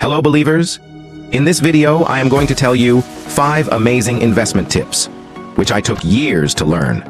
Hello believers! In this video, I am going to tell you 5 amazing investment tips, which I took years to learn.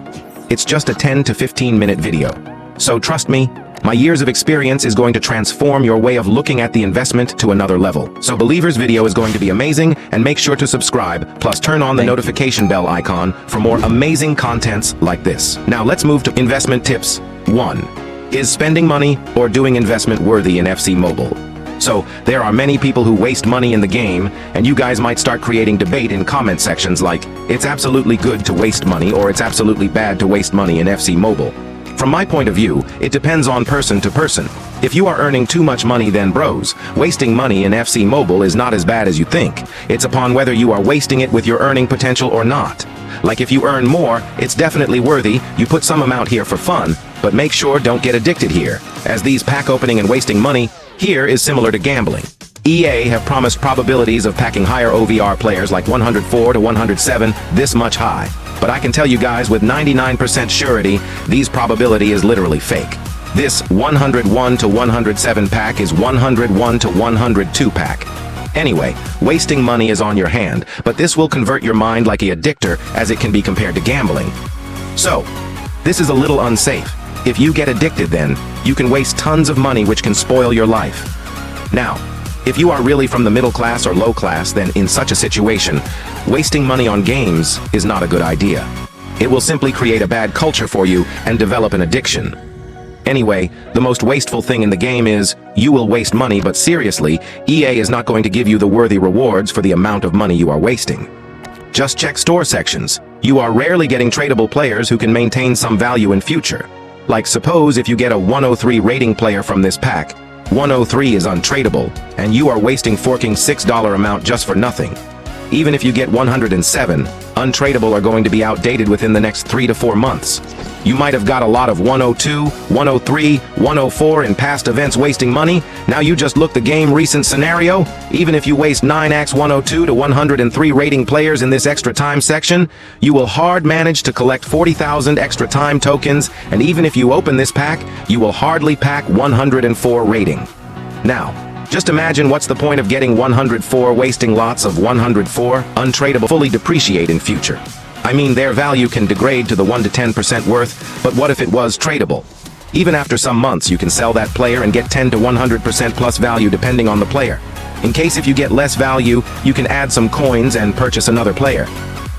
It's just a 10 to 15 minute video. So trust me, my years of experience is going to transform your way of looking at the investment to another level. So believers, video is going to be amazing, and make sure to subscribe, plus turn on the notification bell icon for more amazing contents like this. Now let's move to investment tips. 1. Is spending money or doing investment worthy in FC Mobile? So, there are many people who waste money in the game, and you guys might start creating debate in comment sections like, it's absolutely good to waste money or it's absolutely bad to waste money in FC Mobile. From my point of view, it depends on person to person. If you are earning too much money, then bros, wasting money in FC Mobile is not as bad as you think. It's upon whether you are wasting it with your earning potential or not. Like if you earn more, it's definitely worthy, you put some amount here for fun, but make sure don't get addicted here, as these pack opening and wasting money here is similar to gambling. EA have promised probabilities of packing higher OVR players like 104 to 107 this much high. But I can tell you guys with 99% surety, these probability is literally fake. This 101 to 107 pack is 101 to 102 pack. Anyway, wasting money is on your hand, but this will convert your mind like a addictor as it can be compared to gambling. So, this is a little unsafe. If you get addicted, then you can waste tons of money which can spoil your life. Now, if you are really from the middle class or low class, then in such a situation, wasting money on games is not a good idea. It will simply create a bad culture for you and develop an addiction. Anyway, the most wasteful thing in the game is, you will waste money, but seriously, EA is not going to give you the worthy rewards for the amount of money you are wasting. Just check store sections. You are rarely getting tradable players who can maintain some value in future. Like suppose if you get a 103 rating player from this pack, 103 is untradable, and you are wasting forking $6 amount just for nothing. Even if you get 107, untradable are going to be outdated within the next 3 to 4 months. You might have got a lot of 102, 103, 104 in past events wasting money. Now you just look the game recent scenario. Even if you waste 9x 102 to 103 rating players in this extra time section, you will hard manage to collect 40,000 extra time tokens, and even if you open this pack, you will hardly pack 104 rating. Now, just imagine what's the point of getting 104 wasting lots of 104 untradable fully depreciate in future. I mean, their value can degrade to the 1 to 10% worth, but what if it was tradable? Even after some months, you can sell that player and get 10 to 100% plus value depending on the player. In case if you get less value, you can add some coins and purchase another player.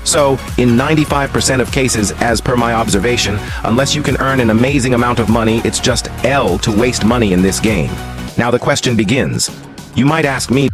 So, in 95% of cases, as per my observation, unless you can earn an amazing amount of money, it's just L to waste money in this game. Now the question begins. You might ask me,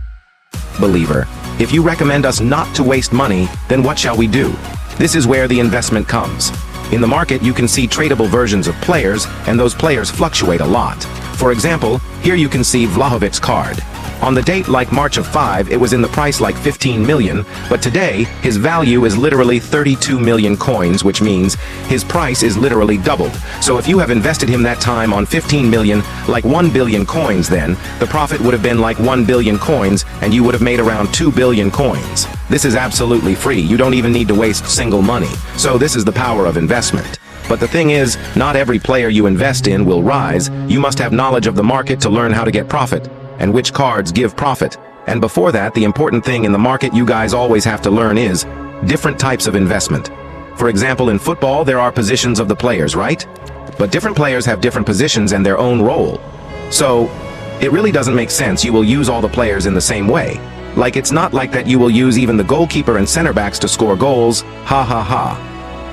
believer, if you recommend us not to waste money, then what shall we do? This is where the investment comes. In the market, you can see tradable versions of players, and those players fluctuate a lot. For example, here you can see Vlahovic's card. On the date like March of 5, it was in the price like 15 million, but today, his value is literally 32 million coins, which means his price is literally doubled. So if you have invested him that time on 15 million, like 1 billion coins, then the profit would have been like 1 billion coins, and you would have made around 2 billion coins. This is absolutely free. You don't even need to waste single money. So this is the power of investment. But the thing is, not every player you invest in will rise. You must have knowledge of the market to learn how to get profit, and which cards give profit. And before that, the important thing in the market you guys always have to learn is different types of investment. For example, in football, there are positions of the players, right? But different players have different positions and their own role. So, it really doesn't make sense you will use all the players in the same way. Like it's not like that you will use even the goalkeeper and center backs to score goals, ha ha ha.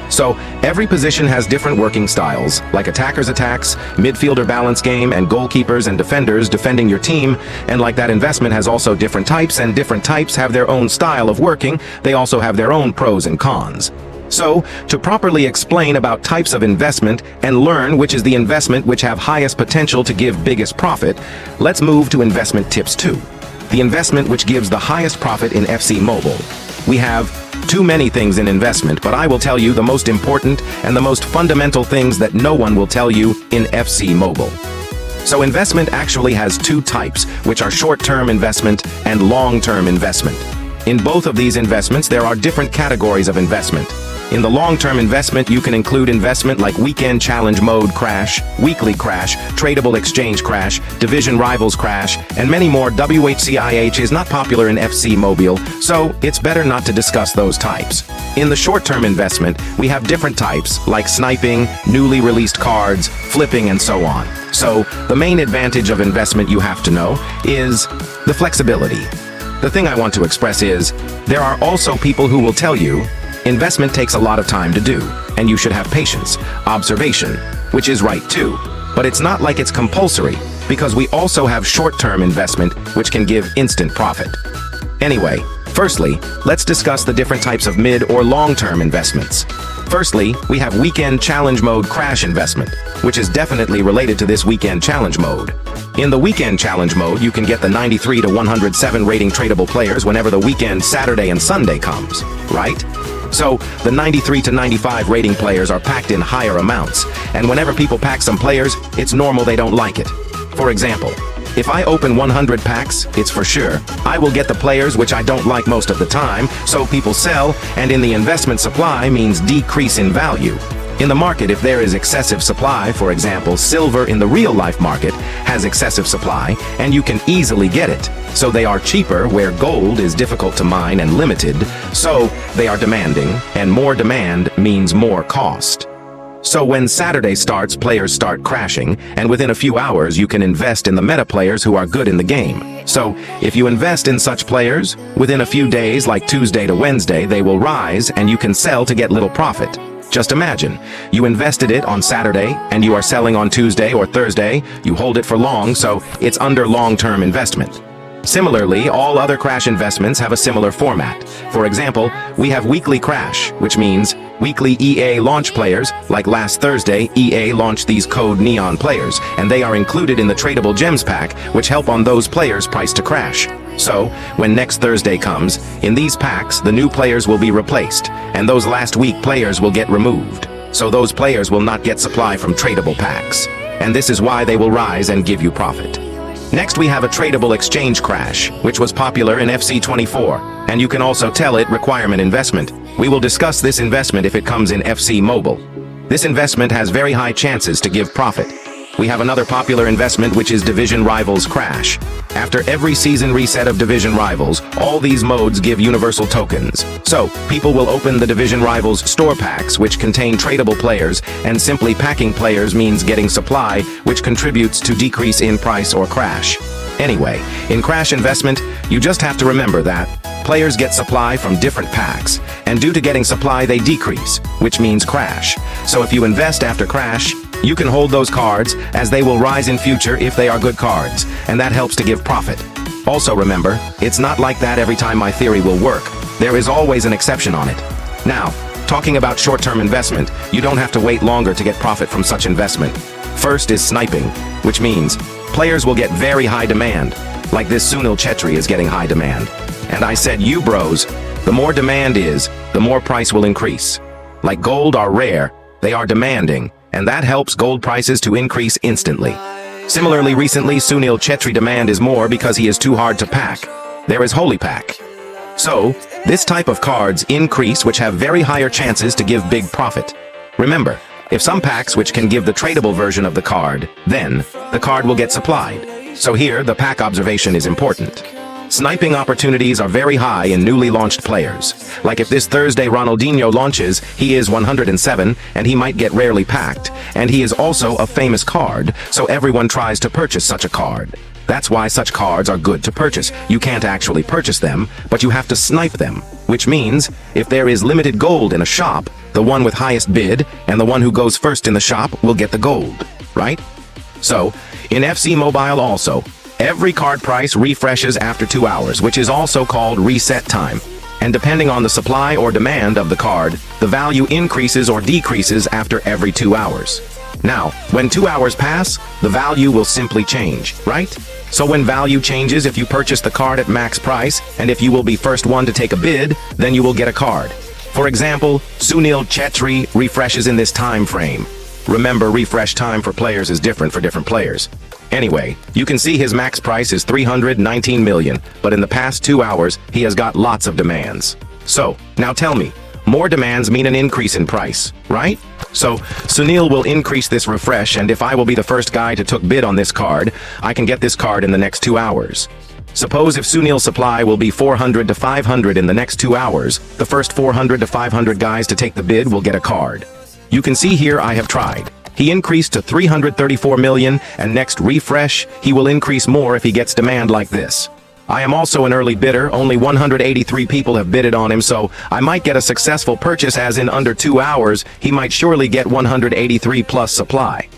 So, every position has different working styles, like attackers attacks, midfielder balance game, and goalkeepers and defenders defending your team, and like that investment has also different types, and different types have their own style of working. They also have their own pros and cons. So, to properly explain about types of investment and learn which is the investment which have highest potential to give biggest profit, let's move to investment tips 2. The investment which gives the highest profit in FC Mobile. We have too many things in investment, but I will tell you the most important and the most fundamental things that no one will tell you in FC Mobile. So investment actually has 2 types, which are short-term investment and long-term investment. In both of these investments, there are different categories of investment. In the long-term investment, you can include investment like weekend challenge mode crash, weekly crash, tradable exchange crash, division rivals crash, and many more. WHCIH is not popular in FC Mobile, so it's better not to discuss those types. In the short-term investment, we have different types like sniping, newly released cards, flipping, and so on. So, the main advantage of investment you have to know is the flexibility. The thing I want to express is, there are also people who will tell you, investment takes a lot of time to do, and you should have patience, observation, which is right too. But it's not like it's compulsory, because we also have short-term investment, which can give instant profit. Anyway, firstly, let's discuss the different types of mid or long-term investments. Firstly, we have weekend challenge mode crash investment, which is definitely related to this weekend challenge mode. In the weekend challenge mode, you can get the 93 to 107 rating tradable players whenever the weekend Saturday and Sunday comes, right? So, the 93 to 95 rating players are packed in higher amounts, and whenever people pack some players, it's normal they don't like it. For example, if I open 100 packs, it's for sure, I will get the players which I don't like most of the time, so people sell, and in the investment supply means decrease in value. In the market, if there is excessive supply, for example, silver in the real-life market has excessive supply, and you can easily get it. So they are cheaper where gold is difficult to mine and limited, so they are demanding, and more demand means more cost. So when Saturday starts, players start crashing, and within a few hours you can invest in the meta players who are good in the game. So, if you invest in such players, within a few days, like Tuesday to Wednesday, they will rise and you can sell to get little profit. Just imagine, you invested it on Saturday, and you are selling on Tuesday or Thursday, you hold it for long, so it's under long-term investment. Similarly, all other crash investments have a similar format. For example, we have weekly crash, which means weekly EA launch players, like last Thursday, EA launched these code Neon players, and they are included in the tradable gems pack, which help on those players' price to crash. So, when next Thursday comes, in these packs, the new players will be replaced, and those last week players will get removed. So those players will not get supply from tradable packs. And this is why they will rise and give you profit. Next we have a tradable exchange crash, which was popular in FC 24, and you can also tell it requirement investment. We will discuss this investment if it comes in FC Mobile. This investment has very high chances to give profit. We have another popular investment, which is Division Rivals Crash. After every season reset of Division Rivals, all these modes give universal tokens. So, people will open the Division Rivals store packs, which contain tradable players, and simply packing players means getting supply, which contributes to decrease in price or crash. Anyway, in crash investment, you just have to remember that players get supply from different packs, and due to getting supply they decrease, which means crash. So if you invest after crash, you can hold those cards, as they will rise in future if they are good cards, and that helps to give profit. Also remember, it's not like that every time my theory will work. There is always an exception on it. Now, talking about short-term investment, you don't have to wait longer to get profit from such investment. First is sniping, which means players will get very high demand, like this Sunil Chetri is getting high demand. And I said, you bros, the more demand is, the more price will increase. Like gold are rare, they are demanding, and that helps gold prices to increase instantly. Similarly, recently, Sunil Chetri demand is more because he is too hard to pack. There is Holy Pack. So, this type of cards increase which have very higher chances to give big profit. Remember, if some packs which can give the tradable version of the card, then the card will get supplied. So here, the pack observation is important. Sniping opportunities are very high in newly launched players. Like if this Thursday Ronaldinho launches, he is 107, and he might get rarely packed, and he is also a famous card, so everyone tries to purchase such a card. That's why such cards are good to purchase. You can't actually purchase them, but you have to snipe them, which means, if there is limited gold in a shop, the one with highest bid, and the one who goes first in the shop will get the gold, right? So, in FC Mobile also, every card price refreshes after 2 hours, which is also called reset time. And depending on the supply or demand of the card, the value increases or decreases after every 2 hours. Now, when 2 hours pass, the value will simply change, right? So when value changes, if you purchase the card at max price, and if you will be first one to take a bid, then you will get a card. For example, Sunil Chetri refreshes in this time frame. Remember, refresh time for players is different for different players. Anyway, you can see his max price is 319 million, but in the past 2 hours, he has got lots of demands. So, now tell me, More demands mean an increase in price, right? So, Sunil will increase this refresh, and if I will be the first guy to took bid on this card, I can get this card in the next 2 hours. Suppose if Sunil's supply will be 400 to 500 in the next 2 hours, the first 400 to 500 guys to take the bid will get a card. You can see here I have tried. He increased to 334 million, and next refresh, he will increase more if he gets demand like this. I am also an early bidder, only 183 people have bidded on him, so I might get a successful purchase, as in under 2 hours, he might surely get 183 plus supply.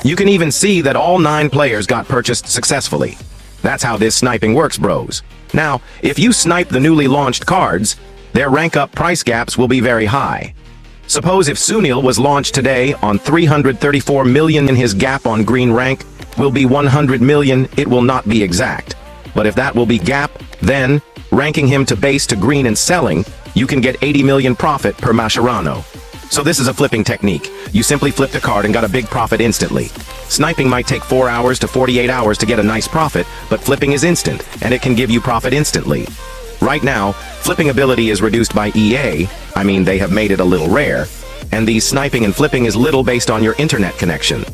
You can even see that all 9 players got purchased successfully. That's how this sniping works, bros. Now, if you snipe the newly launched cards, their rank up price gaps will be very high. Suppose if Sunil was launched today on 334 million and his gap on green rank will be 100 million, it will not be exact. But if that will be gap, then, ranking him to base to green and selling, you can get 80 million profit per Mascherano. So this is a flipping technique. You simply flipped a card and got a big profit instantly. Sniping might take 4 hours to 48 hours to get a nice profit, but flipping is instant, and it can give you profit instantly. Right now, flipping ability is reduced by EA, I mean they have made it a little rare, and the sniping and flipping is little based on your internet connection.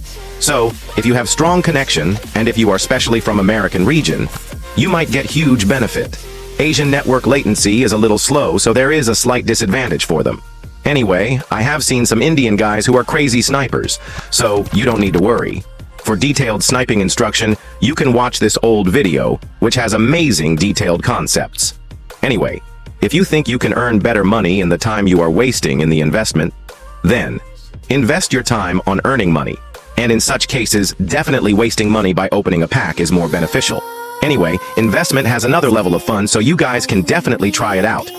So, if you have strong connection, and if you are specially from American region, you might get huge benefit. Asian network latency is a little slow, so there is a slight disadvantage for them. Anyway, I have seen some Indian guys who are crazy snipers, so you don't need to worry. For detailed sniping instruction, you can watch this old video, which has amazing detailed concepts. Anyway, if you think you can earn better money in the time you are wasting in the investment, then invest your time on earning money. And in such cases, definitely wasting money by opening a pack is more beneficial. Anyway, investment has another level of fun, so you guys can definitely try it out.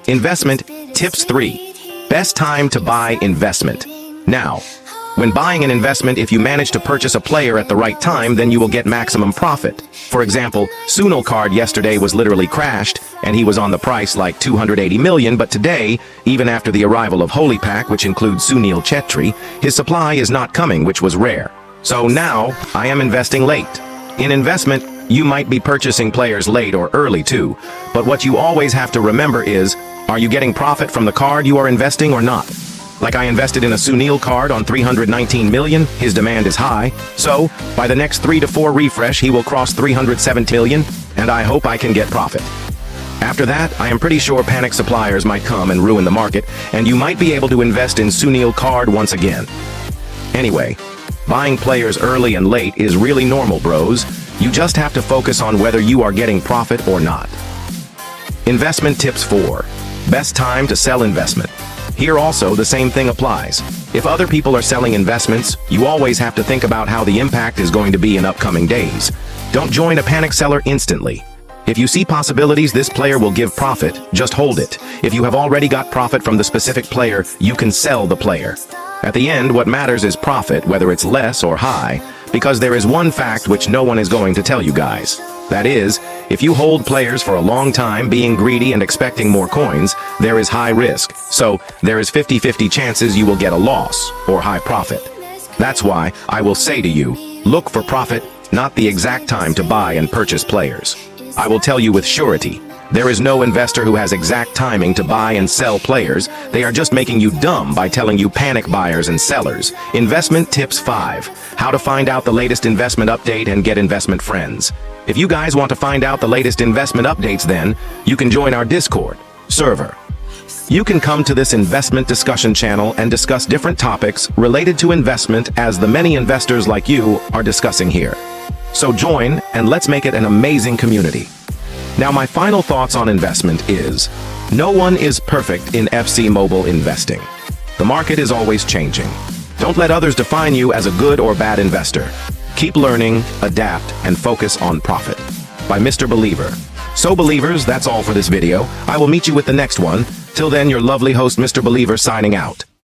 Investment Tips 3. Best time to buy investment. Now, when buying an investment, if you manage to purchase a player at the right time, then you will get maximum profit. For example, Sunil card yesterday was literally crashed, and he was on the price like 280 million, but today, even after the arrival of Holy Pack, which includes Sunil Chetri, his supply is not coming, which was rare. So now, I am investing late. In investment, you might be purchasing players late or early too, but what you always have to remember is, are you getting profit from the card you are investing or not? Like I invested in a Sunil card on 319 million, his demand is high, so by the next 3 to 4 refresh he will cross 370 million, and I hope I can get profit. After that, I am pretty sure panic suppliers might come and ruin the market, and you might be able to invest in Sunil card once again. Anyway, buying players early and late is really normal, bros. You just have to focus on whether you are getting profit or not. Investment Tips 4. Best time to sell investment. Here also the same thing applies. If other people are selling investments, you always have to think about how the impact is going to be in upcoming days. Don't join a panic seller instantly. If you see possibilities this player will give profit, just hold it. If you have already got profit from the specific player, you can sell the player. At the end, what matters is profit, whether it's less or high, because there is one fact which no one is going to tell you guys. That is, if you hold players for a long time being greedy and expecting more coins, there is high risk. So, there is 50-50 chances you will get a loss or high profit. That's why I will say to you, look for profit, not the exact time to buy and purchase players. I will tell you with surety, there is no investor who has exact timing to buy and sell players. They are just making you dumb by telling you panic buyers and sellers. Investment Tips 5. How to find out the latest investment update and get investment friends. If you guys want to find out the latest investment updates, then you can join our Discord server. You can come to this investment discussion channel and discuss different topics related to investment as the many investors like you are discussing here. So join and let's make it an amazing community. Now my final thoughts on investment is, no one is perfect in FC Mobile investing. The market is always changing. Don't let others define you as a good or bad investor. Keep learning, adapt, and focus on profit. By Mr. Believer. So believers, that's all for this video. I will meet you with the next one. Till then, your lovely host Mr. Believer signing out.